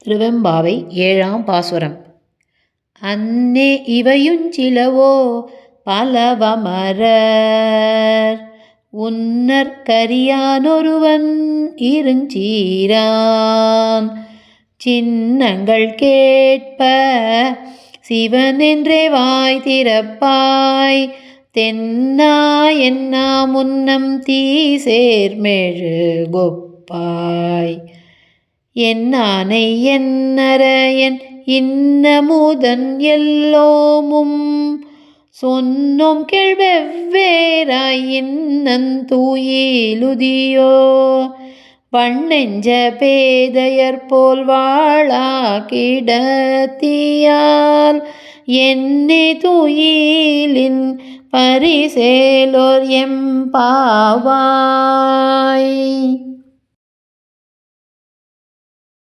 திருவெம்பாவை 7ஆம் பாசுரம். அன்னே இவையுஞ்சிலவோ பலவமரர் உன்னர் கரியானொருவன் இருஞ்சீரான் சின்னங்கள் கேட்ப சிவனென்றே வாய் திறப்பாய் தென்னா என்னா முன்னம் தீசேர்மெழு கொப்பாய் என்னானை என்னரையன் இன்னமுதன் எல்லோமும் சொன்னோம் கேள்வெவ்வேறாய் இன்னந்தூயிலுதியோ வண்ணெஞ்ச பேதையர் போல் வாழா கிடத்தியால் என்னே தூயிலின் பரிசேலோர் எம்பாவாய்.